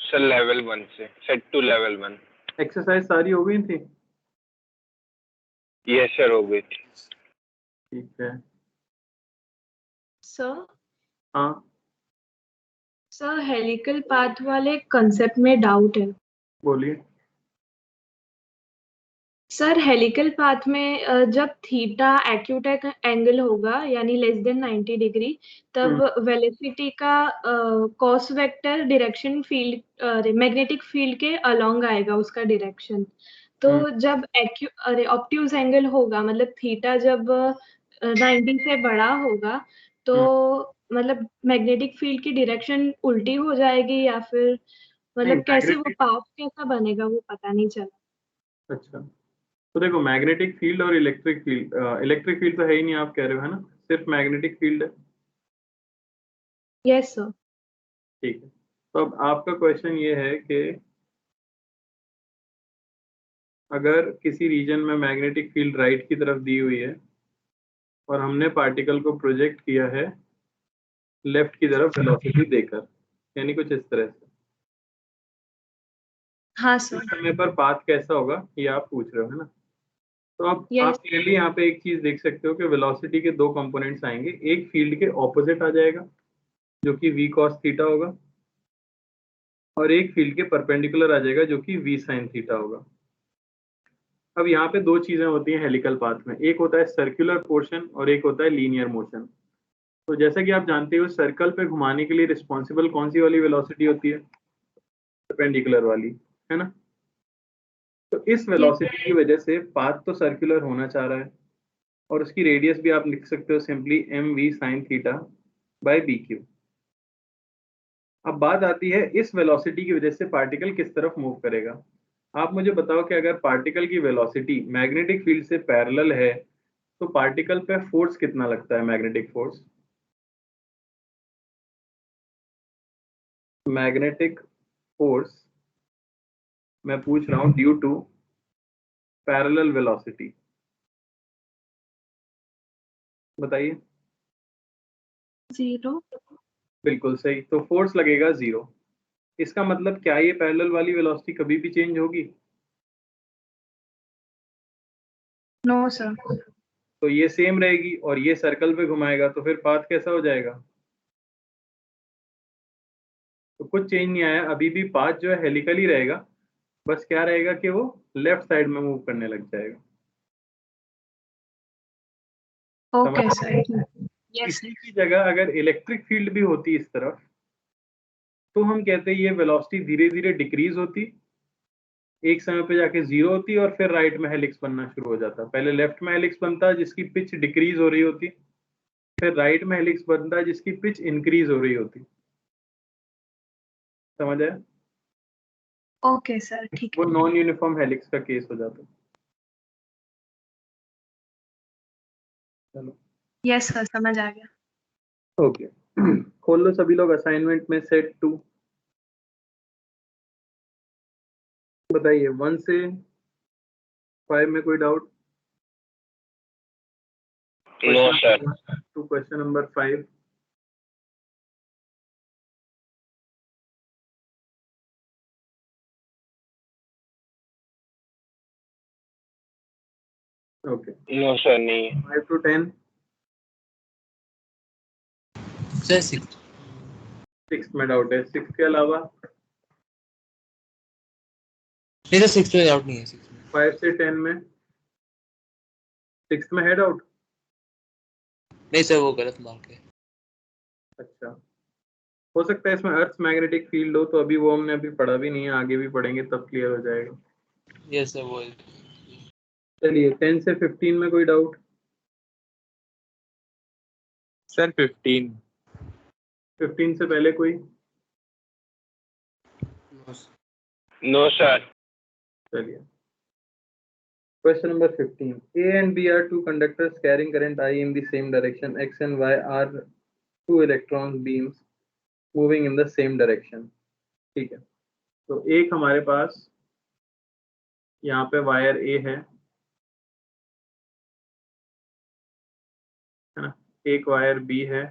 Sir level 1 से set two level 1। Exercise सारी हो गई थी? यस सर, हो गई थी। ठीक है सर हाँ सर हेलिकल पाथ वाले कंसेप्ट में डाउट है। बोलिए। सर हेलिकल पाथ में जब थीटा एक्यूट एंगल होगा यानी लेस देन 90 डिग्री, तब वेलोसिटी का cos vector direction field magnetic field के अलोंग आएगा उसका डायरेक्शन। तो जब ऑब्ट्यूज एंगल होगा मतलब थीटा जब 90 से बड़ा होगा तो मतलब मैग्नेटिक फील्ड की डायरेक्शन उल्टी हो जाएगी या फिर मतलब कैसे वो पाथ कैसा बनेगा वो पता नहीं चला। अच्छा तो देखो, मैग्नेटिक फील्ड और इलेक्ट्रिक फील्ड तो है ही नहीं, आप कह रहे हो है ना, सिर्फ मैग्नेटिक फील्ड है। Yes sir. ठीक है, तो अब आपका क्वेश्चन ये है कि अगर किसी रीजन में मैग्नेटिक फील्ड राइट की तरफ दी हुई है और हमने पार्टिकल को प्रोजेक्ट किया है लेफ्ट की तरफ वेलोसिटी देकर, यानी कुछ इस तरह से, हाँ इस सर। समय पर पाथ कैसा होगा ये आप पूछ रहे हो है ना। तो अब Yes. आप क्लियरली यहाँ पे एक चीज देख सकते हो कि वेलोसिटी के दो कंपोनेंट्स आएंगे, एक फील्ड के ऑपोजिट आ जाएगा जो कि v cos थीटा होगा, और एक फील्ड के परपेंडिकुलर आ जाएगा जो कि v sin थीटा होगा। अब यहाँ पे दो चीजें होती हैं हेलिकल पाथ में, एक होता है सर्कुलर पोर्शन और एक होता है लीनियर मोशन। तो जैसा कि आप जानते हो सर्कल पे घुमाने के लिए रिस्पॉन्सिबल कौन सी वाली वेलोसिटी होती है? परपेंडिकुलर वाली, है ना। तो इस वेलोसिटी की वजह से पाथ तो सर्कुलर होना चाह रहा है और उसकी रेडियस भी आप लिख सकते हो simply mv sin theta by bq। अब बात आती है इस वेलोसिटी की वजह से पार्टिकल किस तरफ मूव करेगा। आप मुझे बताओ कि अगर पार्टिकल की वेलोसिटी मैग्नेटिक फील्ड से पैरेलल है तो पार्टिकल पे फोर्स कितना लगता है? मैग्नेटिक फोर्स, मैग्नेटिक फोर्स मैं पूछ रहा हूं ड्यू टू पैरेलल वेलोसिटी, बताइए। 0। बिल्कुल सही, तो फोर्स लगेगा 0। इसका मतलब क्या ये पैरेलल वाली वेलोसिटी कभी भी चेंज होगी? No sir. तो ये सेम रहेगी और ये सर्कल पे घुमाएगा तो फिर पाथ कैसा हो जाएगा? तो कुछ चेंज नहीं आया, अभी भी पाथ जो है हेलिकल ही रहेगा, बस क्या रहेगा कि वो लेफ्ट साइड में मूव करने लग जाएगा। Okay sir. इसी की जगह अगर इलेक्ट्रिक फील्ड भी होती इस तरफ तो हम कहते हैं ये वेलोसिटी धीरे धीरे डिक्रीज होती, एक समय पे जाके 0 होती और फिर राइट में हेलिक्स बनना शुरू हो जाता। पहले लेफ्ट में हेलिक्स बनता जिसकी पिच डिक्रीज हो रही होती, फिर राइट में हेलिक्स बनता जिसकी पिच इंक्रीज हो रही होती। समझ आया? ओके सर ठीक वो है। नॉन यूनिफॉर्म हेलिक्स का केस हो जाता। चलो यस सर समझ आ गया। ओके खोल लो सभी लोग असाइनमेंट में सेट 2, बताइए 1 से 5 में कोई doubt? No sir. To question number 5। Okay no sir, नहीं है। 5 to 10। सर 6 में डाउट है, 6 के अलावा? नहीं सर 6 में डाउट नहीं है। 5 से 10 में? 6 में है डाउट? नहीं सर वो गलत मार्क है। अच्छा, हो सकता है इसमें अर्थ मैग्नेटिक फील्ड हो, तो अभी वो हमने अभी पढ़ा भी नहीं है, आगे भी पढ़ेंगे तब क्लियर हो जाएगा। यस सर वो चलिए 10 से 15 में कोई डाउट? सर 15। 15 से पहले कोई? No sir. चलिए question number 15, A and B are two conductors carrying current I in the same direction, X and Y are two electron beams moving in the same direction। ठीक है, तो एक हमारे पास यहाँ पे वायर A है ना, एक वायर B है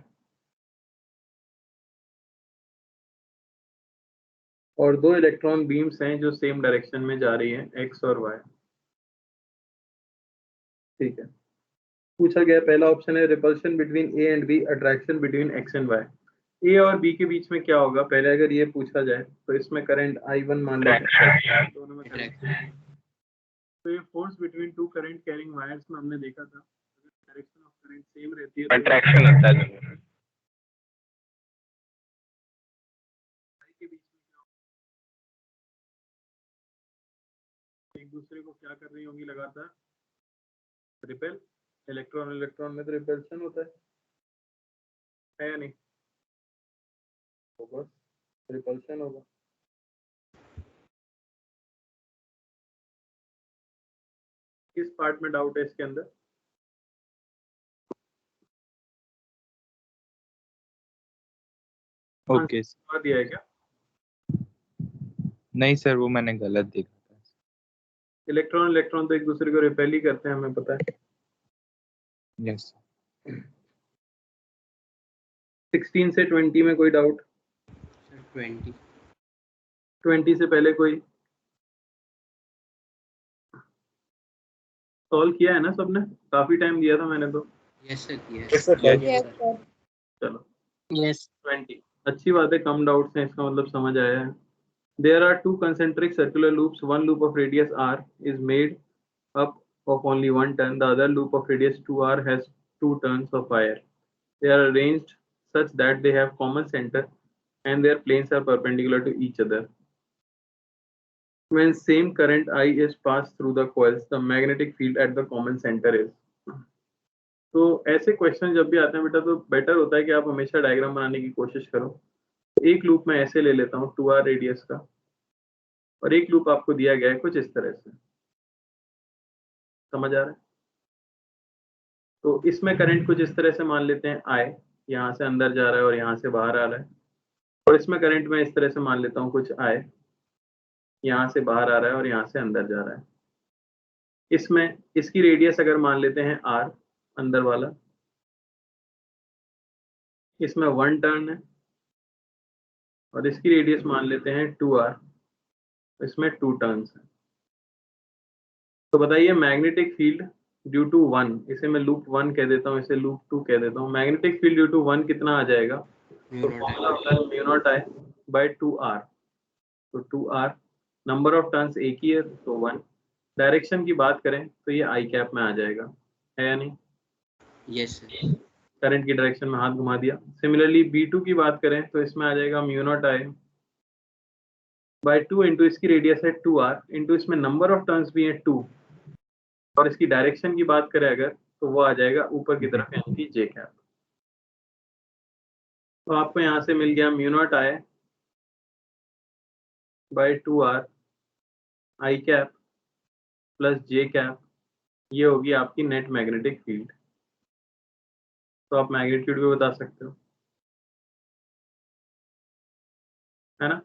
और दो इलेक्ट्रॉन बीम्स हैं जो सेम डायरेक्शन में जा रही हैं, एक्स और वाई। ठीक है, पूछा गया पहला ऑप्शन है repulsion between A and B, attraction between X and Y. A और बी के बीच में क्या होगा, पहले अगर ये पूछा जाए तो इसमें करंट I1 मान लेते हैं, दोनों में करंट। तो ये force between two current carrying wires में हमने देखा था, अगर डायरेक्शन ऑफ करंट सेम रहती है तो अट्रैक्शन होता है दोनों। के बीच में क्या होगा, एक दूसरे को क्या कर रही होंगी लगातार, रिपेल। इलेक्ट्रॉन इलेक्ट्रॉन में तो रिपल्शन होता है या नहीं, तो बस रिपल्शन होगा। किस पार्ट में डाउट है इसके अंदर? ओके दिया है क्या? नहीं सर, वो मैंने गलत देखा था। इलेक्ट्रॉन इलेक्ट्रॉन तो एक दूसरे को रिपेल ही करते हैं, हमें पता है। यस 16 से 20 में कोई डाउट? 20 से पहले कोई? सॉल्व किया है ना सबने? काफी टाइम दिया था मैंने तो। Yes sir, Yes, sir. चलो यस 20, अच्छी बात है, कम डाउट्स हैं, इसका मतलब समझ आया है। There are two concentric circular loops. One loop of radius r is made up of only one turn. The other loop of radius 2r has 2 turns of wire. They are arranged such that they have common center and their planes are perpendicular to each other. When same current I is passed through the coils, the magnetic field at the common center is. तो ऐसे question जब भी आते हैं बेटा, तो better होता है कि आप हमेशा डायग्राम बनाने की कोशिश करो। एक लूप मैं ऐसे ले लेता हूँ 2r रेडियस का, और एक लूप आपको दिया गया है कुछ इस तरह से, समझ आ रहा है? तो इसमें करंट कुछ इस तरह से मान लेते हैं, I यहाँ से अंदर जा रहा है और यहाँ से बाहर आ रहा है, और इसमें करंट मैं इस तरह से मान लेता हूँ कुछ I यहाँ से बाहर आ रहा है और यहाँ से अंदर जा रहा है। इसमें इसकी रेडियस अगर मान लेते हैं R अंदर वाला, इसमें 1 टर्न है, और इसकी रेडियस मान लेते हैं 2r, इसमें 2 टर्न्स है। तो बताइए मैग्नेटिक फील्ड ड्यू टू 1, इसे मैं लूप 1 कह देता हूँ, इसे लूप 2 कह देता हूँ। मैग्नेटिक फील्ड ड्यू टू 1 कितना आ जाएगा? तो फॉर्मूला होता है μ0I by 2r। तो 2r, नंबर ऑफ टर्न्स एक ही है तो 1। डायरेक्शन की बात करें तो ये I कैप में आ जाएगा, है या नहीं? यस सर, करंट की डायरेक्शन में हाथ घुमा दिया। सिमिलरली B2 की बात करें तो इसमें आ जाएगा μ0I by 2 इंटू इसकी रेडियस है 2r इंटू इसमें नंबर ऑफ टर्न्स भी है 2, और इसकी डायरेक्शन की बात करें अगर तो वो आ जाएगा ऊपर की तरफ, यानी कि J कैप। तो आपको यहाँ से मिल गया μ0I by 2r I cap plus J cap, ये होगी आपकी नेट मैग्नेटिक फील्ड। तो आप मैग्नीट्यूड भी बता सकते हो, है ना?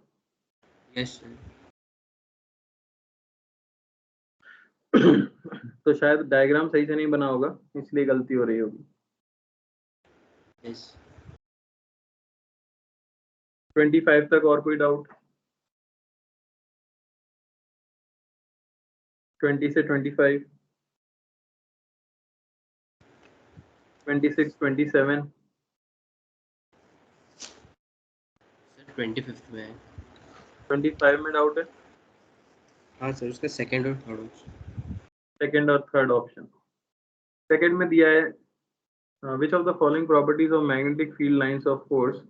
यस सर, तो शायद डायग्राम सही से नहीं बना होगा, इसलिए गलती हो रही होगी। यस 25 तक और कोई डाउट? 20 से 25, 26, 27, सर 25th में है। 25 में डाउट है? हाँ सर, उसका सेकंड और थर्ड ऑप्शन। सेकंड और थर्ड ऑप्शन। सेकंड में दिया है which of the following properties of magnetic field lines of force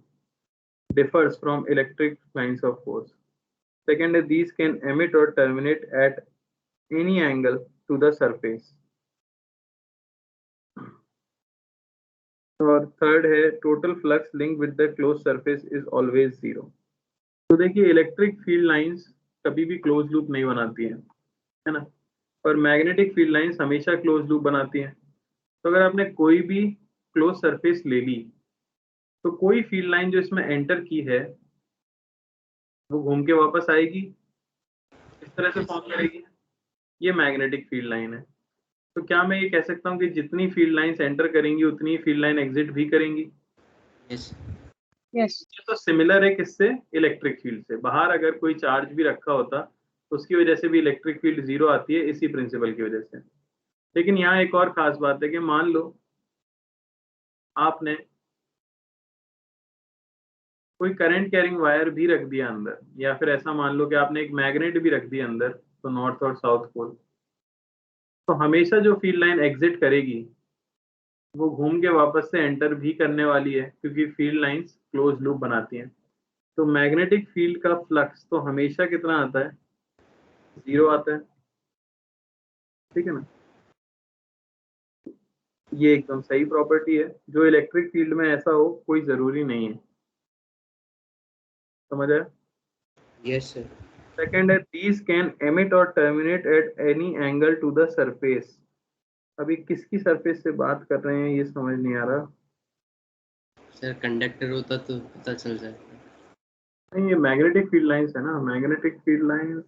differs from electric lines of force? Second is these can emit or terminate at any angle to the surface. और third है total flux linked with the closed surface is always zero. तो देखिए electric field lines कभी भी close loop नहीं बनाती हैं, है ना, पर मैग्नेटिक फील्ड लाइंस हमेशा क्लोज लूप बनाती हैं। तो अगर आपने कोई भी क्लोज सरफेस ले ली तो कोई फील्ड लाइन जो इसमें एंटर की है वो घूम के वापस आएगी, इस तरह से फॉर्म करेगी, ये मैग्नेटिक फील्ड लाइन है। तो क्या मैं ये कह सकता हूँ कि जितनी फील्ड लाइंस एंटर करेंगी उतनी फील्ड लाइन एग्जिट भी करेंगी? यस यस ये तो सिमिलर है किससे, इलेक्ट्रिक फील्ड से। बाहर अगर कोई चार्ज भी रखा होता तो उसकी वजह से भी इलेक्ट्रिक फील्ड जीरो आती है, इसी प्रिंसिपल की वजह से। लेकिन यहाँ एक और खास बात है कि मान लो आपने कोई करंट कैरिंग वायर भी रख दिया अंदर, या फिर ऐसा मान लो कि आपने एक मैग्नेट भी रख दिया अंदर, तो नॉर्थ और साउथ पोल, तो हमेशा जो फील्ड लाइन एग्जिट करेगी वो घूम के वापस से एंटर भी करने वाली है, क्योंकि फील्ड लाइंस क्लोज लूप बनाती हैं। तो मैग्नेटिक फील्ड का फ्लक्स तो हमेशा कितना आता है, जीरो आता है। ठीक है ना, ये एकदम सही प्रॉपर्टी है। जो इलेक्ट्रिक फील्ड में ऐसा हो कोई जरूरी नहीं है, समझ आया। Yes sir. सेकंड है, these can emit or terminate at any angle to the surface. अभी किसकी सरफेस से बात कर रहे हैं ये समझ नहीं आ रहा। सर कंडक्टर होता तो पता चल जाता। नहीं, ये मैग्नेटिक फील्ड लाइंस है ना, मैग्नेटिक फील्ड लाइंस।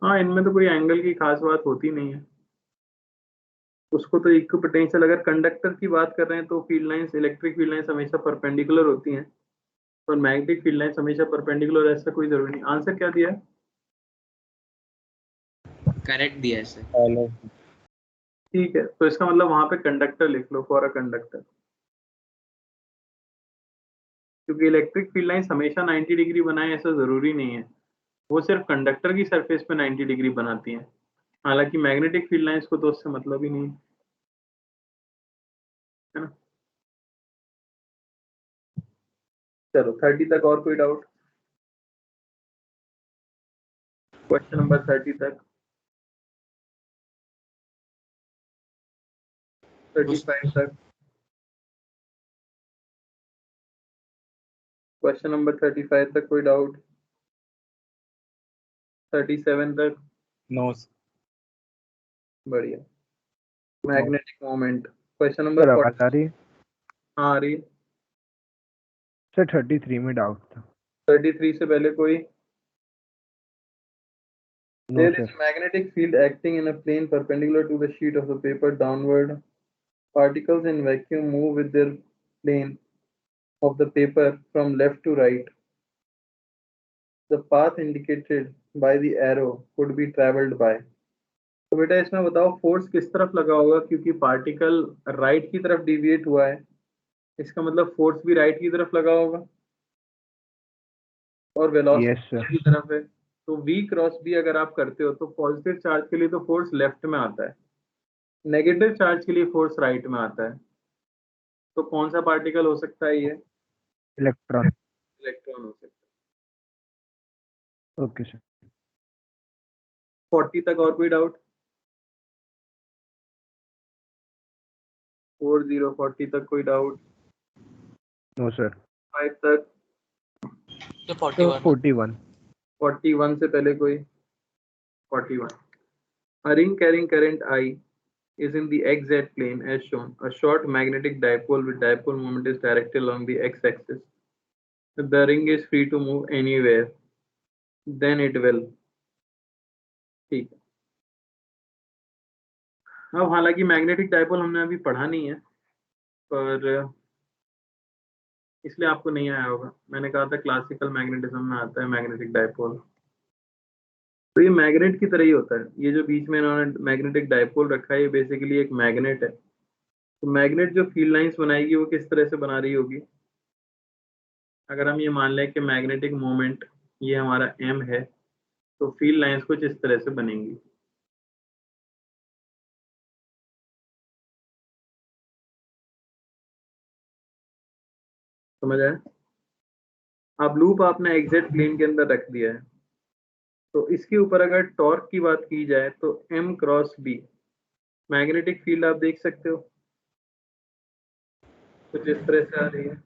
हाँ, इनमें तो कोई एंगल की खास बात होती नहीं है। उसको तो इक्व पोटेंशियल, अगर कंडक्टर की बात कर रहे हैं तो field lines, electric field lines हमेशा परपेंडिकुलर होती हैं, और मैग्नेटिक फील्ड लाइंस हमेशा परपेंडिकुलर, ऐसा कोई जरूरी नहीं। आंसर क्या दिया है? करेक्ट दिया है सर। पहले ठीक है, तो इसका मतलब वहां पे कंडक्टर लिख लो, फॉर अ कंडक्टर, क्योंकि इलेक्ट्रिक फील्ड लाइंस हमेशा 90 डिग्री बनाए ऐसा जरूरी नहीं है, वो सिर्फ कंडक्टर की सरफेस पे 90 डिग्री बनाती हैं। हालांकि मैग्नेटिक फील्ड लाइंस को तो उससे मतलब ही नहीं है ना। चलो 30 तक और कोई डाउट? क्वेश्चन नंबर 30 तक, 35 तक, क्वेश्चन नंबर 35 तक कोई डाउट? 37 तक? नो बढ़िया। Magnetic moment, question number sir आवाज 40। आ रही है? हाँ, आ रही है। सर 33 में डाउट था। 33 से पहले कोई? No There is sir. a magnetic field acting in a plane perpendicular to the sheet of the paper downward. Particles in vacuum move with their plane of the paper from left to right. The path indicated by the arrow could be traveled by. तो बेटा इसमें बताओ force किस तरफ लगा होगा, क्योंकि particle right की तरफ डिविएट हुआ है, इसका मतलब फोर्स भी राइट की तरफ लगा होगा, और वेलोसिटी यस सर। की तरफ है। तो v क्रॉस b अगर आप करते हो तो पॉजिटिव चार्ज के लिए तो फोर्स लेफ्ट में आता है, नेगेटिव चार्ज के लिए फोर्स राइट में आता है। तो कौन सा पार्टिकल हो सकता है ये? इलेक्ट्रॉन। इलेक्ट्रॉन हो सकता ओके सर। है। 40 तक और कोई डाउट? 40 तक कोई डाउट? No sir. 5 तक? तो 41। 41 से पहले कोई? 41। A ring carrying current I is in the xz plane as shown. A short magnetic dipole with dipole moment is directed along the x-axis. If the ring is free to move anywhere, then it will. ठीक है। अब हालांकि magnetic dipole हमने अभी पढ़ा नहीं है, पर इसलिए आपको नहीं आया होगा। मैंने कहा था क्लासिकल मैग्नेटिज्म में आता है मैग्नेटिक डाइपोल। तो ये मैग्नेट की तरह ही होता है। ये जो बीच में इन्होंने मैग्नेटिक डाइपोल रखा है, ये बेसिकली एक मैग्नेट है। तो मैग्नेट जो फील्ड लाइंस बनाएगी वो किस तरह से बना रही होगी? अगर हम ये मान लें कि मैग्नेटिक मोमेंट ये हमारा m है, तो फील्ड लाइंस कुछ इस तरह से बनेंगी। समझ आया? अब लूप आपने एग्जैक्ट प्लेन के अंदर रख दिया है, तो इसके ऊपर अगर टॉर्क की बात की जाए तो m cross b, magnetic field आप देख सकते हो कुछ इस तरह से आ रही है।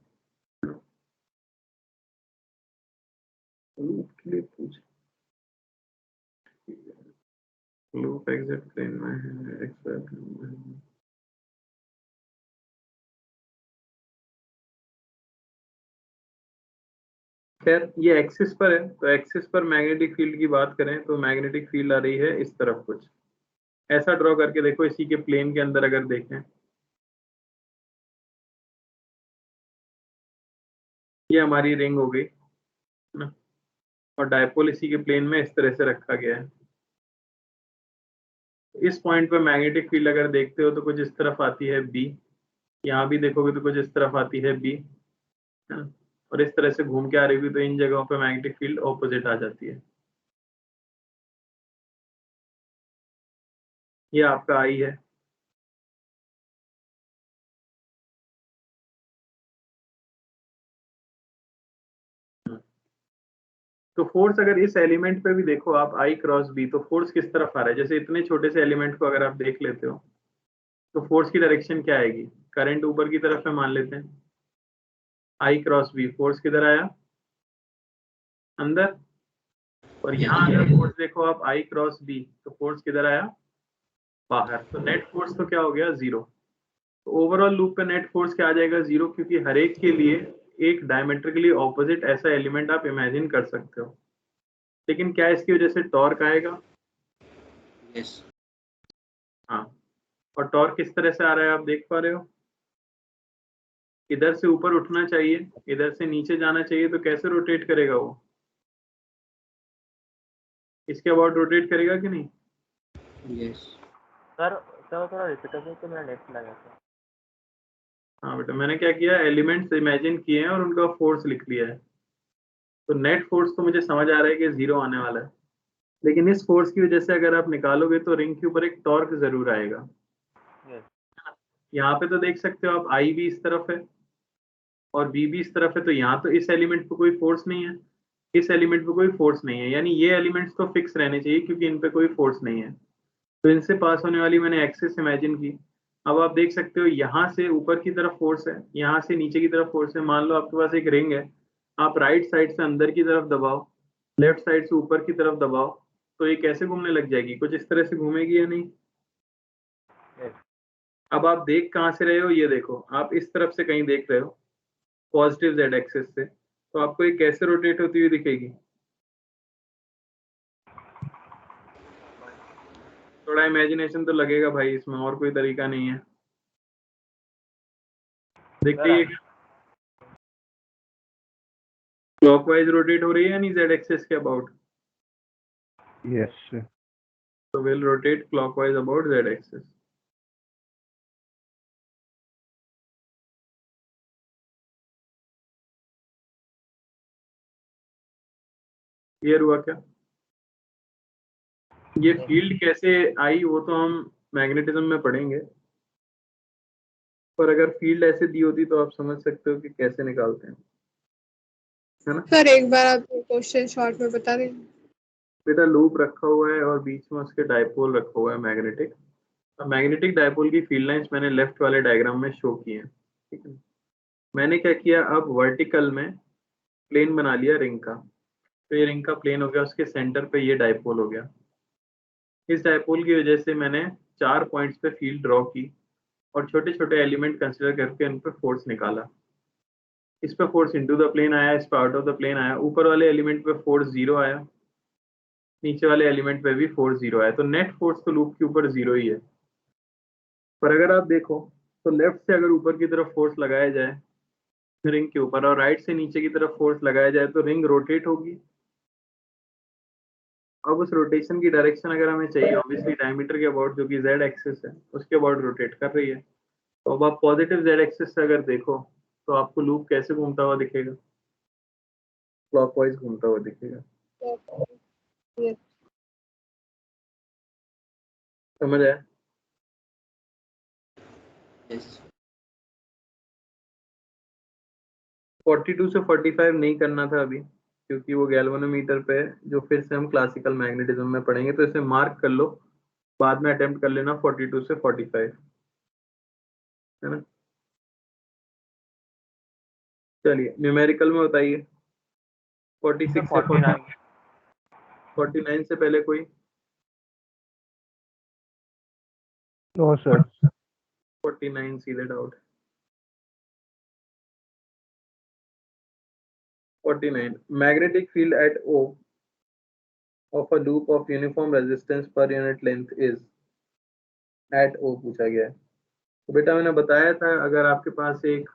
लूप के लिए पूछ, लूप एग्जैक्ट प्लेन में है, एक्स में है। खैर ये एक्सिस पर है, तो एक्सिस पर मैग्नेटिक फील्ड की बात करें तो मैग्नेटिक फील्ड आ रही है इस तरफ कुछ ऐसा। ड्रॉ करके देखो इसी के प्लेन के अंदर अगर देखें, ये हमारी रिंग हो गई है ना, और डायपोल इसी के प्लेन में इस तरह से रखा गया है। इस पॉइंट पे मैग्नेटिक फील्ड अगर देखते हो तो कुछ इस तरफ आती है बी, यहाँ भी देखोगे तो कुछ इस तरफ आती है बी, है ना, और इस तरह से घूम के आ रही हुई, तो इन जगहों पे मैग्नेटिक फील्ड ऑपोजिट आ जाती है। ये आपका आई है। तो फोर्स अगर इस एलिमेंट पे भी देखो आप आई क्रॉस बी, तो फोर्स किस तरफ आ रहा है? जैसे इतने छोटे से एलिमेंट को अगर आप देख लेते हो तो फोर्स की डायरेक्शन क्या आएगी? करंट ऊपर की तरफ है मान लेते हैं, आई क्रॉस बी, फोर्स किधर आया? अंदर। और यहाँ अगर फोर्स देखो आप आई क्रॉस बी, तो फोर्स किधर आया? बाहर। तो नेट फोर्स तो क्या हो गया? जीरो। तो ओवरऑल लूप पे नेट फोर्स क्या आ जाएगा? जीरो, क्योंकि हर एक के लिए एक डायमेट्रिकली ऑपोजिट ऐसा एलिमेंट आप इमेजिन कर सकते हो। लेकिन क्या इसकी वजह से टॉर्क आएगा? यस। हाँ। और टॉर्क किस तरह से आ रहा है आप देख पा रहे हो? इधर से ऊपर उठना चाहिए, इधर से नीचे जाना चाहिए, तो कैसे रोटेट करेगा वो? इसके अबाउट रोटेट करेगा कि नहीं? यस। सर थोड़ा रिपीट कर तो मेरा नेट लगा था। हाँ बेटा, मैंने क्या किया, एलिमेंट्स इमेजिन किए हैं और उनका फोर्स लिख लिया है। तो नेट फोर्स तो मुझे समझ आ रहा है कि जीरो आने वाला है, लेकिन इस फोर्स की वजह से अगर आप निकालोगे तो रिंग के ऊपर एक टॉर्क जरूर आएगा। यहाँ पे तो देख सकते हो आप, आई भी इस तरफ है और बी भी इस तरफ है, तो यहाँ तो इस एलिमेंट पे कोई फोर्स नहीं है, इस एलिमेंट पे कोई फोर्स नहीं है, यानी ये एलिमेंट्स तो फिक्स रहने चाहिए क्योंकि इन पे कोई फोर्स नहीं है। तो इनसे पास होने वाली मैंने एक्सिस इमेजिन की। अब आप देख सकते हो यहाँ से ऊपर की तरफ फोर्स है, यहाँ से नीचे की तरफ फोर्स है। मान लो आपके पास एक रिंग है, आप राइट साइड से अंदर की तरफ दबाओ, लेफ्ट साइड से ऊपर की तरफ दबाओ, तो ये कैसे घूमने लग जाएगी? कुछ इस तरह से घूमेगी या नहीं? अब आप देख कहाँ से रहे हो? ये देखो, आप इस तरफ से कहीं देख रहे हो, पॉजिटिव जेड एक्सिस से, तो आपको ये कैसे रोटेट होती हुई दिखेगी? थोड़ा इमेजिनेशन तो लगेगा भाई इसमें, और कोई तरीका नहीं है। देखिए क्लॉकवाइज रोटेट हो रही है यानी जेड एक्सिस के about? Yes, sir. So we'll rotate clockwise about z axis. Clear हुआ क्या? ये फील्ड कैसे आई वो तो हम मैग्नेटिज्म में पढ़ेंगे, पर अगर फील्ड ऐसे दी होती तो आप समझ सकते हो कि कैसे निकालते हैं, है ना? सर एक बार आप क्वेश्चन शॉर्ट में बता दें। बेटा लूप रखा हुआ है और बीच में उसके डायपोल रखा हुआ है मैग्नेटिक। मैग्नेटिक डायपोल की फील्ड लाइंस मैंने लेफ्ट वाले डायग्राम में शो की हैं, ठीक है। मैंने क्या किया, अब वर्टिकल में प्लेन बना लिया रिंग का, तो ये रिंग का प्लेन हो गया, उसके सेंटर पे ये डायपोल हो गया। इस डायपोल की वजह से मैंने 4 पॉइंट्स पे फील्ड ड्रॉ की और छोटे छोटे एलिमेंट कंसिडर करके उन पर फोर्स निकाला। इस पे फोर्स इनटू द प्लेन आया, इस पे आउट ऑफ द प्लेन आया, ऊपर वाले एलिमेंट पे फोर्स जीरो आया, नीचे वाले एलिमेंट पे भी फोर्स जीरो आया, तो नेट फोर्स तो लूप के ऊपर जीरो ही है। पर अगर आप देखो तो लेफ्ट से अगर ऊपर की तरफ फोर्स लगाया जाए रिंग के ऊपर और राइट से नीचे की तरफ फोर्स लगाया जाए तो रिंग रोटेट होगी। अब उस रोटेशन की डायरेक्शन अगर हमें चाहिए, ऑब्वियसली डायमीटर के अबाउट जो कि जेड एक्सिस है उसके अबाउट रोटेट कर रही है। तो अब आप पॉजिटिव जेड एक्सिस से अगर देखो तो आपको लूप कैसे घूमता हुआ दिखेगा? क्लॉकवाइज घूमता हुआ दिखेगा। समझ आया? यस। 42 से 45 नहीं करना था अभी, क्योंकि वो गैल्वेनोमीटर पे है, जो फिर से हम क्लासिकल मैग्नेटिज्म में पढ़ेंगे, तो इसे मार्क कर लो, बाद में अटेम्प्ट कर लेना 42 से 45, है ना? चलिए न्यूमेरिकल में बताइए, 46 से 49 से पहले कोई? No, sir. 49 सीधे डाउट। 49 से 49 तक 49. Magnetic field at O of a loop of uniform resistance per unit length is at O पूछा गया है। तो बेटा मैंने बताया था अगर आपके पास एक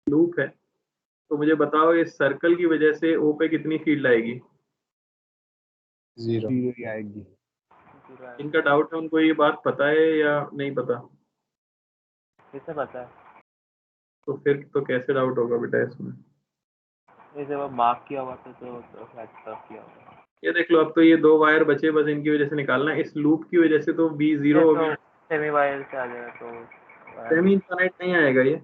लूप है तो मुझे बताओ इस सर्कल की वजह से O पे कितनी फील्ड आएगी। 0 जीरो ही आएगी। इनका डाउट है उनको ये बात पता है या नहीं पता? किसे पता है? तो फिर तो कैसे डाउट होगा बेटा इसमें? ये जब मार्क किया हुआ था तो फ्लैट स्टफ किया हुआ। ये देख लो अब तो ये दो वायर बचे बस इनकी वजह से निकालना है। इस लूप की वजह से तो B 0 हो गया। सेमी वायर से आ जाएगा तो सेमी इनफाइनाइट नहीं आएगा ये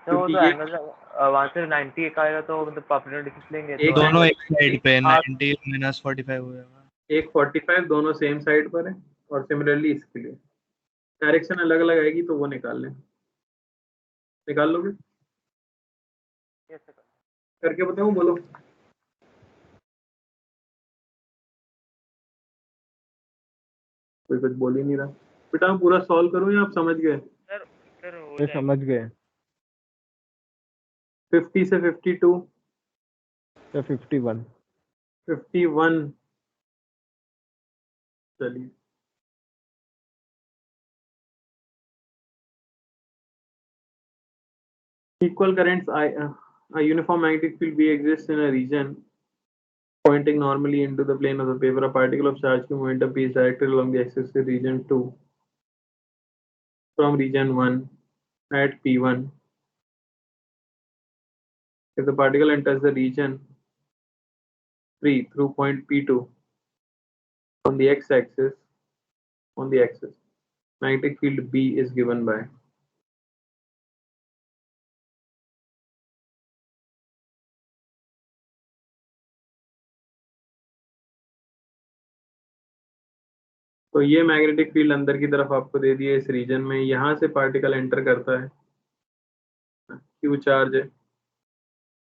तो वो क्योंकि तो ये एंगल वहाँ से 90 का आएगा तो मतलब परपेंडिकुलर डिस्टेंस लेंगे एक तो दोनों एक साइड पे हाँ। 90 माइनस 45 हो जाएगा। एक 45 दोनों सेम साइड पर है और सिमिलरली इसके लिए डायरेक्शन अलग अलग आएगी तो वो निकाल लें। निकाल लोगे? करके बताऊं? बोलो। कोई कुछ बोल ही नहीं रहा। बेटा मैं पूरा सॉल्व करूं या आप समझ गए? सर हो ये जाएगा। समझ गए। 50 से 52 तो 51। 51 चलिए equal currents a uniform magnetic field B exists in a region pointing normally into the plane of the paper. A particle of charge की momentum P is directed along the axis to region 2 from region 1 at P1. If the particle enters the region 3 through point P2 on the x-axis, magnetic field B is given by तो ये magnetic field अंदर की तरफ आपको दे दिए इस reason में। यहाँ से पार्टिकल एंटर करता है, क्यू चार्ज है,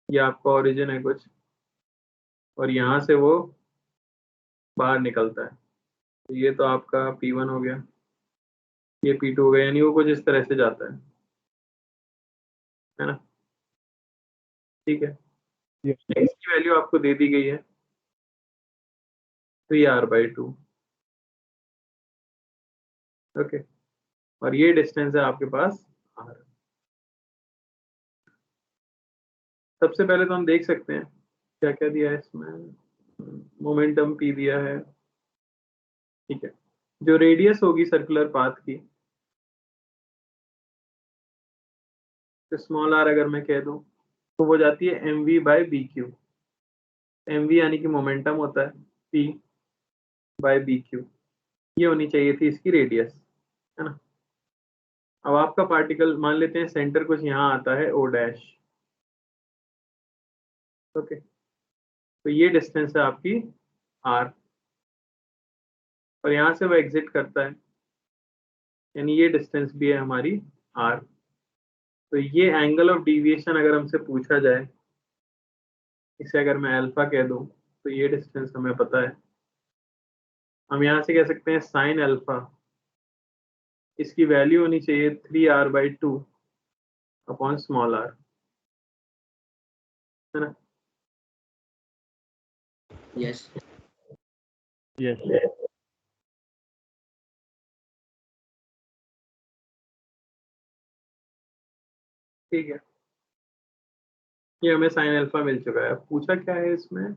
ये आपका ओरिजिन है कुछ, और यहाँ से वो बाहर निकलता है। तो ये तो आपका P1 हो गया, ये P2 हो गया, यानी वो कुछ इस तरह से जाता है ना? ठीक है। x की वैल्यू आपको दे दी गई है 3r/2। ओके, और ये डिस्टेंस है आपके पास r। सबसे पहले तो हम देख सकते हैं क्या क्या दिया है इसमें। मोमेंटम p दिया है, ठीक है। जो रेडियस होगी सर्कुलर पाथ की, तो स्मॉल r अगर मैं कह दूं तो वो जाती है mv/bq। mv यानी कि मोमेंटम होता है, p/bq, ये होनी चाहिए थी इसकी रेडियस, है ना। अब आपका पार्टिकल मान लेते हैं सेंटर कुछ यहाँ आता है o', ओके। तो ये डिस्टेंस है आपकी r, और यहाँ से वो एग्जिट करता है, यानी ये डिस्टेंस भी है हमारी r। तो ये एंगल ऑफ डिविएशन अगर हमसे पूछा जाए, इसे अगर मैं अल्फा कह दूं तो ये डिस्टेंस हमें पता है। हम यहाँ से कह सकते हैं साइन अल्फा, इसकी वैल्यू होनी चाहिए 3r/2 अपॉन स्मॉल r, है ना। Yes yes. ठीक है, ये हमें साइन अल्फा मिल चुका है। अब पूछा क्या है इसमें,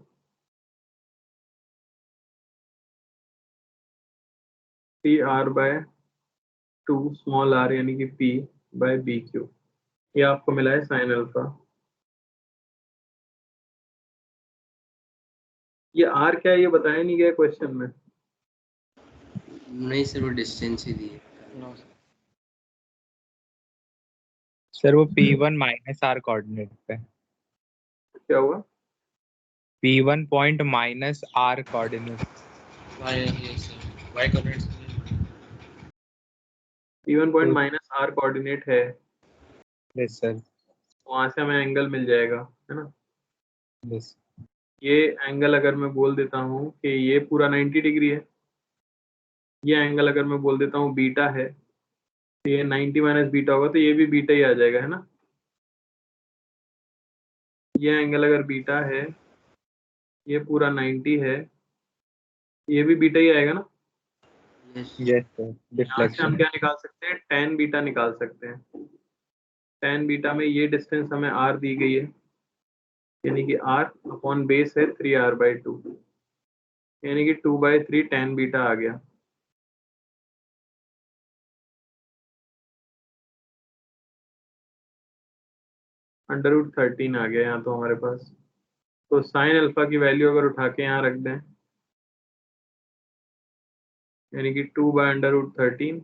r/2 स्मॉल r यानी कि p/bq, ये आपको मिला है साइन अल्फा। ये r क्या है ये बताया नहीं गया क्वेश्चन में। नहीं सर, वो डिस्टेंस ही दी है। सर वो P1 माइनस R कोऑर्डिनेट पे। क्या हुआ? P1 point minus R coordinate. Y coordinates P1 point minus r coordinate है, यस सर। वहां से हमें एंगल मिल जाएगा, है ना। यस। ये एंगल अगर मैं बोल देता हूँ कि ये पूरा 90 डिग्री है, ये एंगल अगर मैं बोल देता हूँ बीटा है, तो ये 90 माइनस बीटा होगा, तो ये भी बीटा ही आ जाएगा, है ना। ये एंगल अगर बीटा है, ये पूरा 90 है, ये भी बीटा ही आएगा ना। यस यस सर, यहाँ से हम डिफ्लेक्शन। क्या निकाल सकते हैं, tan बीटा निकाल सकते हैं। tan बीटा में ये डिस्टेंस हमें r दी गई है, यानी कि r अपॉन बेस है 3r/2, यानी कि 2/3 tan बीटा आ गया। √13 आ गया यहाँ तो हमारे पास। तो साइन अल्फा की वैल्यू अगर उठा के यहाँ रख दें, यानी कि 2/√13,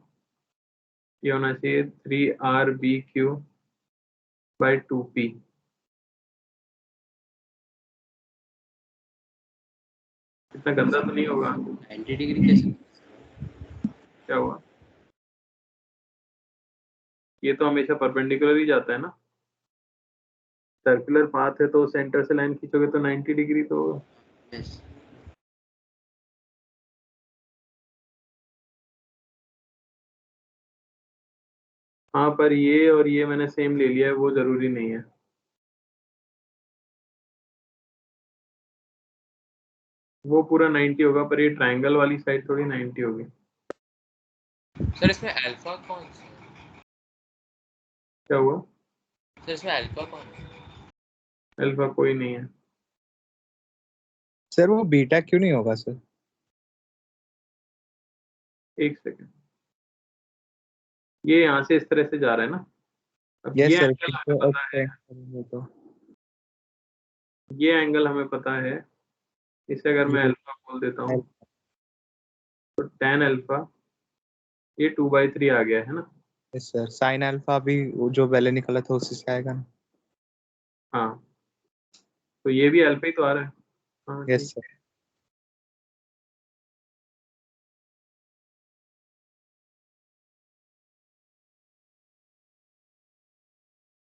ये होना चाहिए 3RBQ/2P। इतना गंदा तो नहीं होगा? 90 डिग्री कैसे? क्या हुआ? ये तो हमेशा परपेंडिकुलर ही जाता है ना। सर्कुलर पाथ है तो सेंटर से लाइन खींचोगे तो 90 डिग्री तो होगा। यस हाँ, पर ये और ये मैंने सेम ले लिया है, वो जरूरी नहीं है। वो पूरा 90 होगा, पर ये ट्रायंगल वाली साइड थोड़ी 90 होगी। सर, इसमें अल्फा कौन सा है? क्या हुआ? सर, इसमें अल्फा कौन सा है? अल्फा कोई नहीं है। सर वो बीटा क्यों नहीं होगा सर? एक सेकेंड, ये यहाँ से इस तरह से जा रहा है ना। अब यस ये सर, एंगल हमें पता है, तो ये एंगल हमें पता है, इसे अगर मैं अल्फा बोल देता हूँ तो tan अल्फा ये 2/3 आ गया है ना। यस सर, साइन अल्फा भी वो जो पहले निकला था उसी से आएगा ना। हाँ, तो ये भी अल्फा ही तो आ रहा है। हाँ यस ठीक। सर।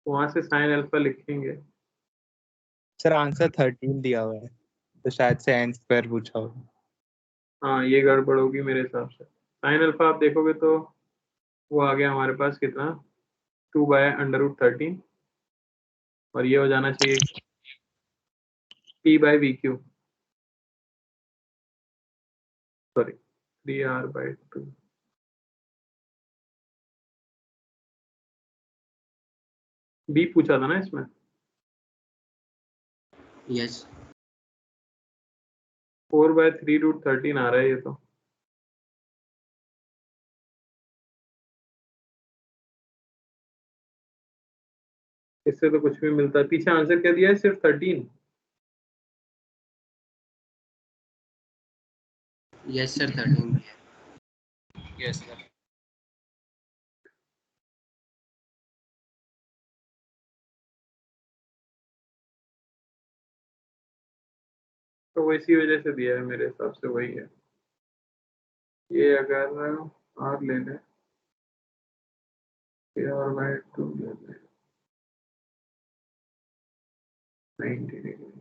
वहां से साइन अल्फा लिखेंगे। सर आंसर 13 दिया हुआ है, तो शायद से n स्क्वायर पूछा होगा। हाँ, ये गड़बड़ होगी मेरे हिसाब से। साइन अल्फा आप देखोगे तो वो आ गया हमारे पास कितना, 2/√13, और ये हो जाना चाहिए P/VQ, सॉरी 3R/2। बी पूछा था ना इसमें। यस 4/3√13 आ रहा है ये तो। इससे तो कुछ भी मिलता है। पीछे आंसर क्या दिया है, सिर्फ 13। Yes sir, 13 yes sir. तो वो इसी वजह से दिया है, मेरे हिसाब से वही है। ये अगर R ले लें, R/2 ले लें, 90 डिग्री।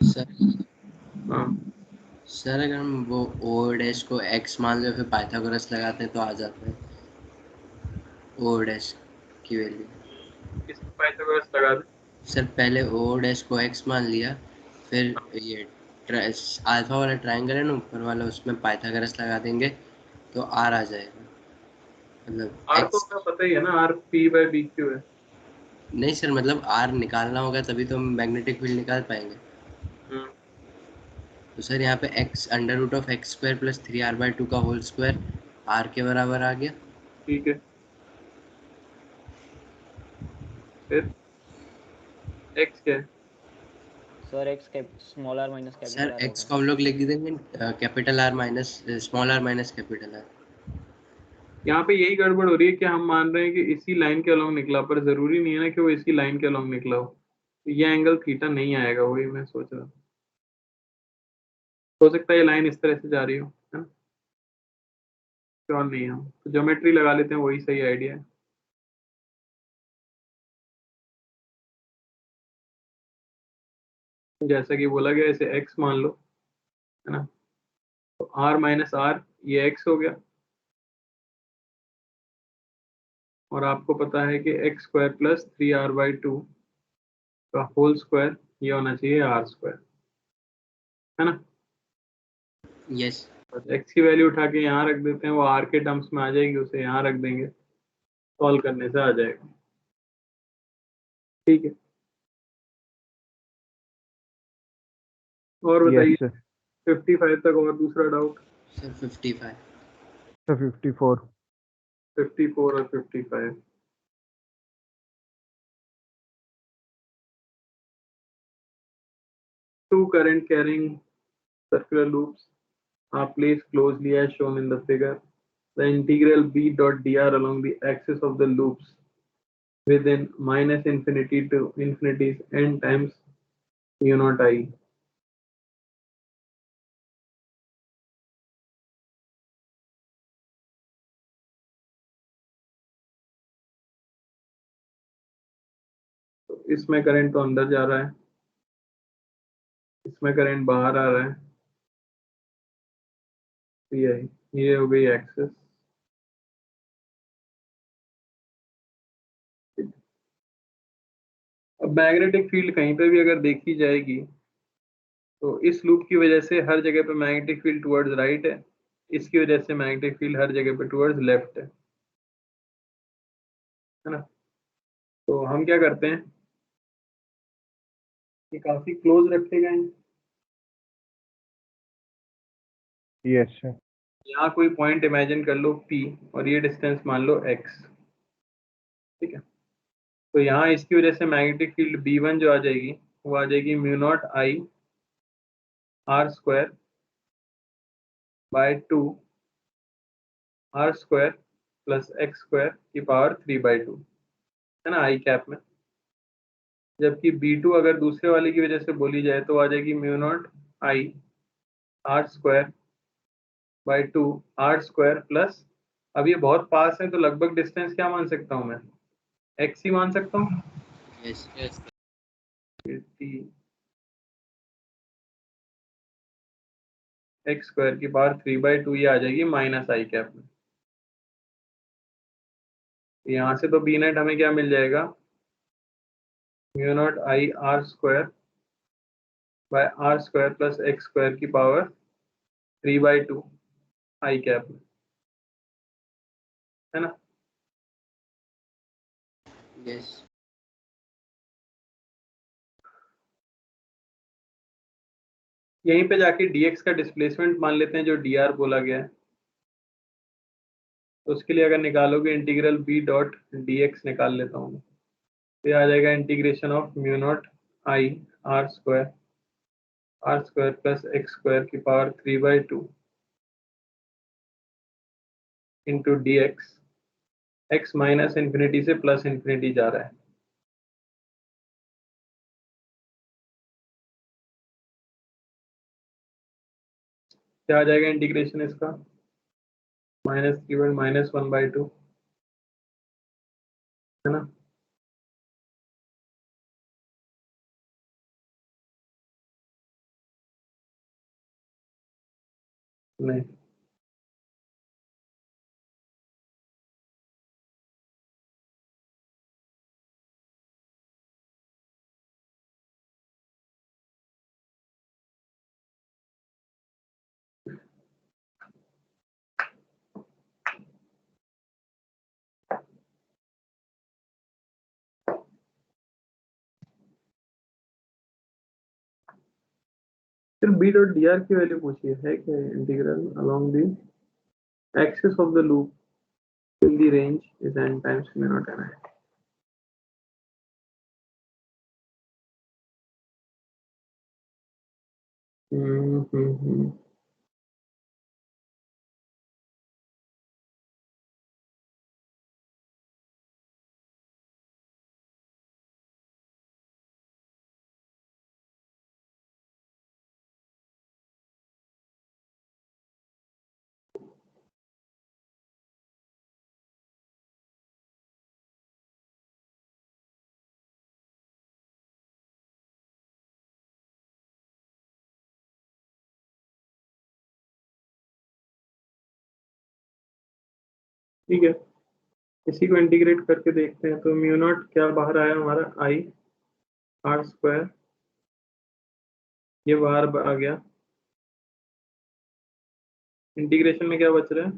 सर हाँ, सर, अगर हम वो ओ डैश को एक्स मान ले, फिर पाइथागोरस लगाते हैं तो आ जाता है ओ डैश की वैल्यू। इसमें पाइथागोरस लगा दें। सर, पहले ओ डैश को एक्स मान लिया, फिर ये अल्फा वाला ट्रायंगल है ना ऊपर वाला, उसमें पाइथागोरस लगा देंगे तो आर आ जाएगा, मतलब R तो एक्स। हमें पता ही है ना, R P/BQ है। नहीं सर, मतलब आर निकालना होगा तभी तो हम मैग्नेटिक फील्ड निकाल पाएंगे। हम्म, तो सर यहाँ पे x √(x²+ 3r/2 का होल स्क्वायर r के बराबर आ गया। ठीक है। फिर x क्या है? Sir X small R minus sir capital R x होगा। को हम लोग लिख देंगे capital R minus small r minus capital R। यहाँ पे यही गड़बड़ हो रही है कि हम मान रहे हैं कि इसी लाइन के अलोंग निकला, पर जरूरी नहीं है ना कि वो इसी लाइन के अलोंग निकला हो। तो ये एंगल थीटा नहीं आएगा, वही मैं सोच रहा हूँ। हो सकता है ये लाइन इस तरह से जा रही हो, है ना। श्योर नहीं हम तो ज्योमेट्री लगा लेते हैं, वही सही आइडिया है। जैसा कि बोला गया, इसे x मान लो, है ना। तो r-r ये x हो गया, और आपको पता है कि x² + 3r/2 का होल स्क्वायर ये होना चाहिए आर स्क्वायर, है ना। यस। एक्स की वैल्यू उठा के यहाँ रख देते हैं, वो आर के टर्म्स में आ जाएगी, उसे यहाँ रख देंगे, सॉल्व करने से आ जाएगा। ठीक है, और बताइए यस सर। 55 तक और दूसरा डाउट। सर 55। सर 54। 54 और 55। Two current carrying circular loops are placed closely as shown in the figure. The integral b dot dr along the axis of the loops within minus infinity to infinity is n times mu naught I. तो इसमें current तो अंदर जा रहा है, इसमें current बाहर आ रहा है, तो ये हो गई एक्सिस। अब मैग्नेटिक फील्ड कहीं पे भी अगर देखी जाएगी तो इस लूप की वजह से हर जगह पे मैग्नेटिक फील्ड टुवर्ड्स राइट है, इसकी वजह से मैग्नेटिक फील्ड हर जगह पे टुवर्ड्स लेफ्ट है ना। तो हम क्या करते हैं, ये काफी क्लोज रखे गए हैं। Yes sir. यहाँ कोई पॉइंट इमेजिन कर लो P और ये डिस्टेंस मान लो x, ठीक है। तो यहाँ इसकी वजह से मैग्नेटिक फील्ड B1 जो आ जाएगी वो आ जाएगी mu naught I r square by 2 r square plus x square की पावर 3/2, है ना, I कैप में। जबकि B2 अगर दूसरे वाले की वजह से बोली जाए तो आ जाएगी mu naught I r square by 2 r square plus, अब ये बहुत पास है तो लगभग डिस्टेंस क्या मान सकता हूँ मैं, x ही मान सकता हूँ। Yes yes. एक्स स्क्वायर की पावर 3/2 ये आ जाएगी माइनस आई कैप में। यहाँ से तो बी नेट हमें क्या मिल जाएगा, mu naught I R square by R square plus X square की पावर 3/2 आई कैप में, है ना। यस। यहीं पे जाके dx का डिस्प्लेसमेंट मान लेते हैं जो dr बोला गया है। तो उसके लिए अगर निकालोगे इंटीग्रल b डॉट dx निकाल लेता हूँ, तो आ जाएगा integration of mu naught I R square plus X square की power 3/2 into D X minus infinity से प्लस इन्फिनिटी जा रहा है। क्या आ जाएगा इंटीग्रेशन इसका, -3/-1/2, है ना। नहीं, फिर b डॉट डी आर की वैल्यू पूछिए, है क्या integral along the axis of the loop in the range is n times mu naught n i। हम्म। ठीक है, इसी को इंटीग्रेट करके देखते हैं। तो म्यू नॉट क्या बाहर आया हमारा आई आर स्क्वायर, ये बाहर आ गया, इंटीग्रेशन में क्या बच रहा है,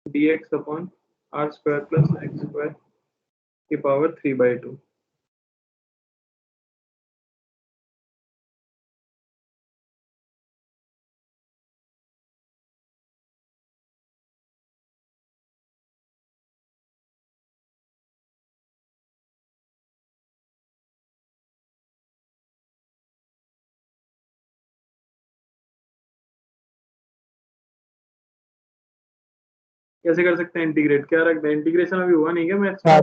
dx upon R square plus X square की पावर 3/2। कैसे कर सकते हैं इंटीग्रेट, क्या रख दें, इंटीग्रेशन अभी हुआ नहीं क्या मैथ्स में,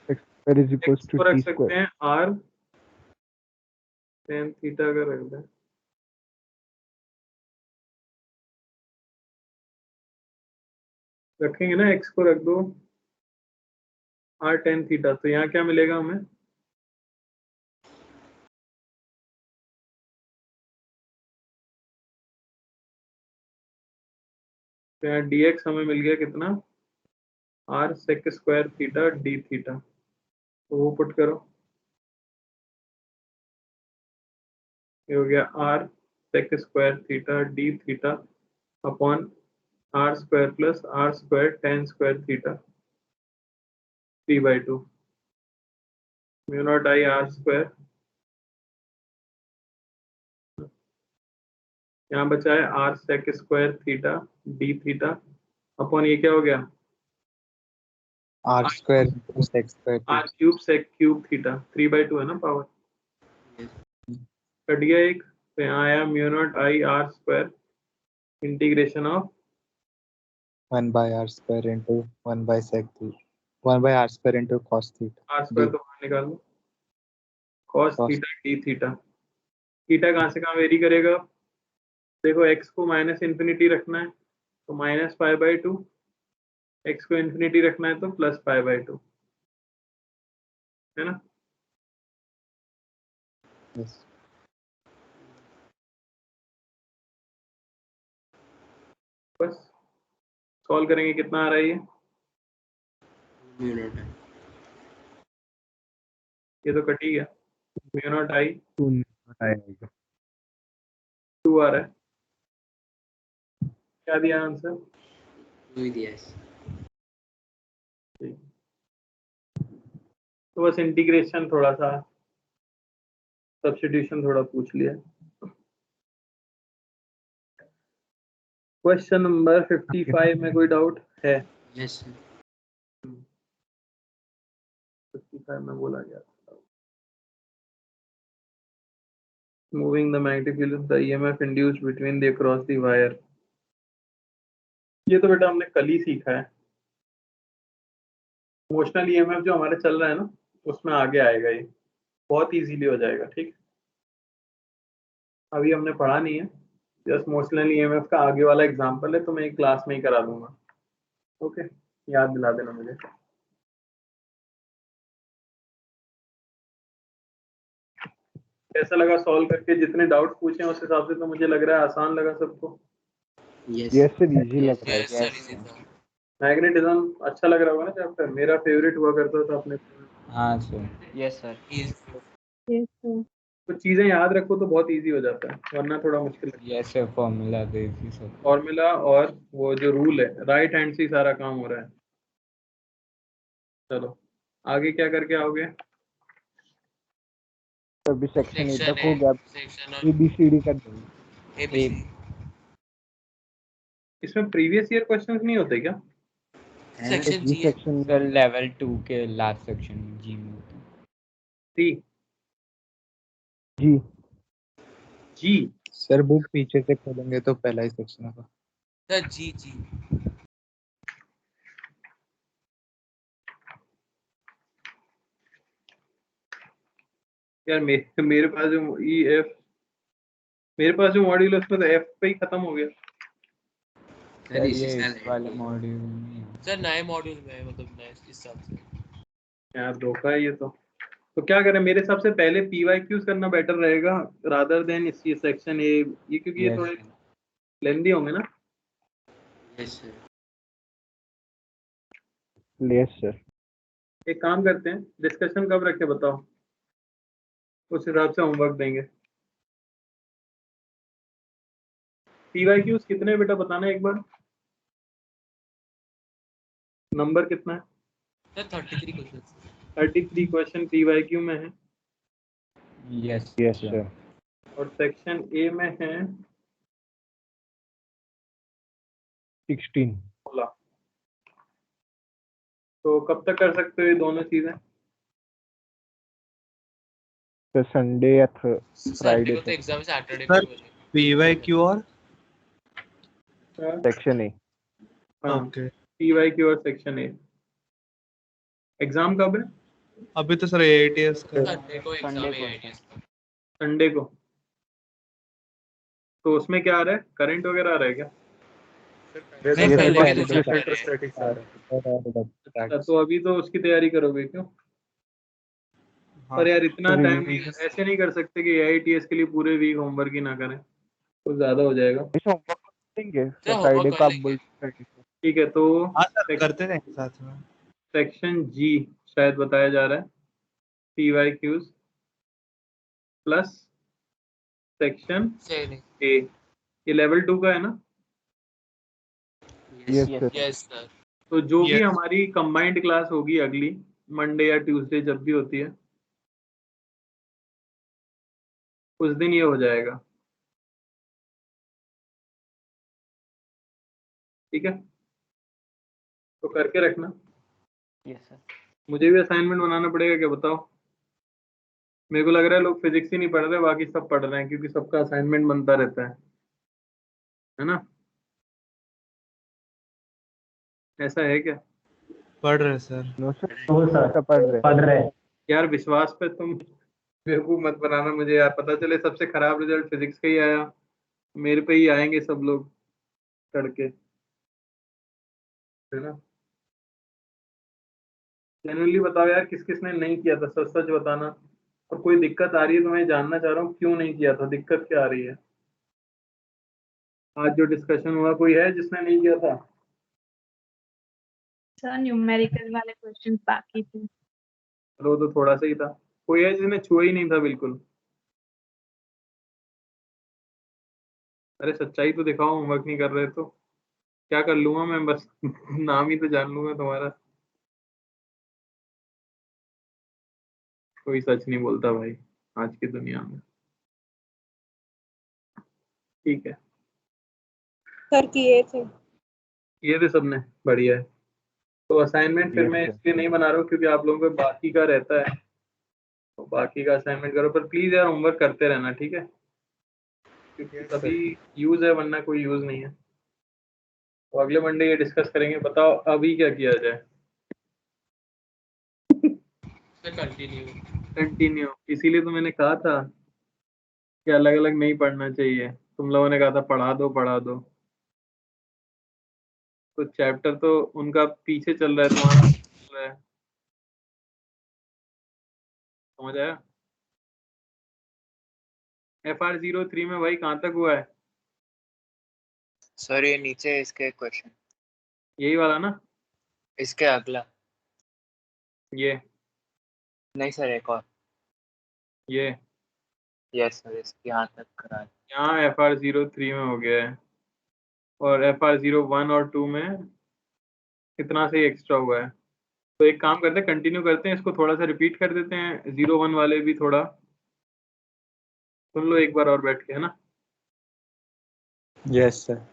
x square is equals x to को रख t सकते square. हैं आर टेन थीटा का रख दें, रखेंगे ना, एक्स को रख दो आर टेन थीटा, तो यहाँ क्या मिलेगा हमें, तो यहाँ dx हमें मिल गया कितना, R sec square theta D theta, तो वो पुट करो, ये हो गया R sec square theta D theta upon R square plus R square tan square theta 3/2 mu naught I R square, यहाँ बचा है R sec square theta D theta upon ये क्या हो गया, R square plus X square. R cube sec cube theta 3/2 है ना power, cut गया एक, तो यहाँ आया mu naught I R square integration of 1 by R square into 1 by sec theta. 1 by R square into cos theta. R square तो बाहर निकाल दो, cos Cos. Theta D theta, theta कहाँ से कहाँ वेरी करेगा, देखो x को माइनस इन्फिनिटी रखना है तो -π/2, x को इन्फिनिटी रखना है तो +π/2, है ना, Yes. बस सॉल्व करेंगे, कितना आ रहा है म्यू नॉट है। ये तो कट ही गया, म्यू नॉट आई 2 आएगा. 2 आ रहा है, क्या दिया आंसर, वही दिया है। तो बस इंटीग्रेशन थोड़ा सा, सब्स्टिट्यूशन थोड़ा पूछ लिया। क्वेश्चन नंबर 55 में कोई डाउट है, यस सर। 55 में बोला गया moving the magnetic field of the EMF induced between the across the wire, ये तो बेटा हमने कल ही सीखा है, इमोशनल ईएमएफ जो हमारे चल रहा है ना उसमें आगे आएगा, ये बहुत इजीली हो जाएगा, ठीक, अभी हमने पढ़ा नहीं है, जस्ट इमोशनल ईएमएफ का आगे वाला एग्जांपल है, तो मैं एक क्लास में ही करा दूंगा, ओके, याद दिला देना मुझे। कैसा लगा सॉल्व करके, जितने डाउट्स पूछे उस हिसाब से तो मुझे लग रहा है आसान लगा सबको, यस Yes sir, easy लग रहा है. यस सर, इजी था। मैग्नेटिज्म अच्छा लग रहा होगा ना चैप्टर, मेरा फेवरेट हुआ करता था अपने, हाँ sir. Yes sir. Yes, sir. कुछ चीजें याद रखो तो बहुत इजी हो जाता है, वरना थोड़ा मुश्किल है, Yes sir, formula तो इसी सब. फॉर्मूला और वो जो रूल है, राइट हैंड से ही सारा काम हो रहा है। चलो आगे क्या करके आओगे, अभी सेक्शन ए सेक्शन तक हो गया. सेक्शन ABCD कर देंगे. एबीसी इसमें प्रीवियस ईयर क्वेश्चंस नहीं होते क्या, सेक्शन जी जी है। सेक्शन सर लेवल 2 के लास्ट सेक्शन में जी में होता है. सी जी. जी, सर बुक पीछे से खोलेंगे तो पहला ही सेक्शन होगा. सर जी जी यार मेरे पास जो ई एफ, मेरे पास जो मॉड्यूल है उसमें तो एफ पे ही खत्म हो गया, सर सर इसी ये साल इस वाले मॉड्यूल में है. सर नए मॉड्यूल में है, मतलब नए इस हिसाब से। यार धोखा है ये तो क्या करें, मेरे हिसाब से पहले PYQs करना बेटर रहेगा रादर देन इसी सेक्शन ए, ये क्योंकि ये Yes, थोड़े sir. लेंदी होंगे ना। Yes sir. Yes sir. एक काम करते हैं, डिस्कशन कब रखे बताओ, उस हिसाब से होमवर्क देंगे। PYQs कितने बेटा बताना एक बार, नंबर कितना है? Sir 33 question. 33 क्वेश्चन PYQ में है यस यस सर। और सेक्शन A में है 16। 16। तो कब तक कर सकते हो ये दोनों चीजें? तो संडे या संडे फ्राइडे को तो तक। एग्जाम है, सैटरडे सर को हो जाएगा। PYQ और सेक्शन ए। हाँ ओके। PYQ और सेक्शन A। एग्जाम कब है? अभी तो सर AITS का संडे को एग्जाम संडे है को IITS का। संडे को। तो उसमें क्या आ रहा है, करंट वगैरह आ रहा है क्या? नहीं, ये पहले पहले की से तो Electrostatic आ रहा है। अच्छा, तो अभी तो उसकी तैयारी करोगे क्यों? पर यार इतना टाइम ऐसे नहीं कर सकते कि AITS के लिए पूरे वीक होमवर्क ही ना करें, तो ज्यादा हो जाएगा। होमवर्क देंगे सर, फ्राइडे होमवर्क का, कर आप बोल ठीक है, तो हाँ सर करते हैं साथ में। सेक्शन G शायद बताया जा रहा है, PYQs प्लस सेक्शन A। ये लेवल 2 का है ना? Yes Yes, sir. Yes sir. तो जो भी Yes. हमारी कंबाइंड क्लास होगी अगली मंडे या ट्यूसडे जब भी होती है, उस दिन ये हो जाएगा। ठीक है, तो करके रखना। yes sir. मुझे भी असाइनमेंट बनाना पड़ेगा क्या, बताओ? मेरे को लग रहा है लोग फिजिक्स ही नहीं पढ़ रहे, बाकी सब पढ़ रहे हैं, क्योंकि सबका असाइनमेंट बनता रहता है ना? ऐसा है क्या? पढ़ रहे सर। नो सर पढ़ रहे हैं। यार विश्वास पे तुम बेवकूफ मत बनाना मुझे यार, पता चले सबसे खराब रिजल्ट फिजिक्स का ही आया, मेरे पे ही आएंगे सब लोग चढ़ के, है ना? जेन्युइनली बताओ यार, किस किसने नहीं किया था, सच सच बताना। और कोई दिक्कत आ रही है तो मैं जानना चाह रहा हूँ क्यों नहीं किया था, दिक्कत क्या आ रही है? आज जो डिस्कशन हुआ, कोई है जिसने नहीं किया था? सर न्यूमेरिकल वाले क्वेश्चन बाकी थे। वो तो थोड़ा सा ही था। कोई है जिसने छुआ ही नहीं था बिल्कुल? अरे सच्चाई तो दिखाओ, होमवर्क नहीं कर रहे तो क्या कर लूंगा मैं, बस नाम ही तो जान लूंगा तुम्हारा। कोई सच नहीं बोलता भाई आज की दुनिया में। ठीक है, सर किए थे। ये तो सबने बढ़िया है। तो असाइनमेंट फिर Yes, मैं sir. इसलिए नहीं बना रहा हूँ क्योंकि आप लोगों को बाकी का रहता है, तो बाकी का असाइनमेंट करो, पर प्लीज यार होमवर्क करते रहना, ठीक है? क्योंकि तभी यूज है, वरना कोई यूज नहीं है। तो अगले मंडे ये डिस्कस करेंगे। बताओ अभी क्या किया जाए? कंटिन्यू, इसीलिए तो मैंने कहा था कि अलग अलग नहीं पढ़ना चाहिए। तुम लोगों ने कहा था पढ़ा दो पढ़ा दो, तो चैप्टर तो उनका पीछे चल रहा है, तुम्हारा चल रहा है। समझ आया? FR03 में भाई कहाँ तक हुआ है? सर ये नीचे इसके क्वेश्चन, यही वाला ना? इसके अगला ये नहीं सर, एक और। ये यस सर, इसके यहाँ तक करा है। यहाँ FR03 में हो गया है, और FR01 और 2 में कितना से एक्स्ट्रा हुआ है। तो एक काम करते हैं, कंटिन्यू करते हैं, इसको थोड़ा सा रिपीट कर देते हैं, 01 वाले भी थोड़ा सुन लो एक बार और बैठ के, है ना? Yes sir.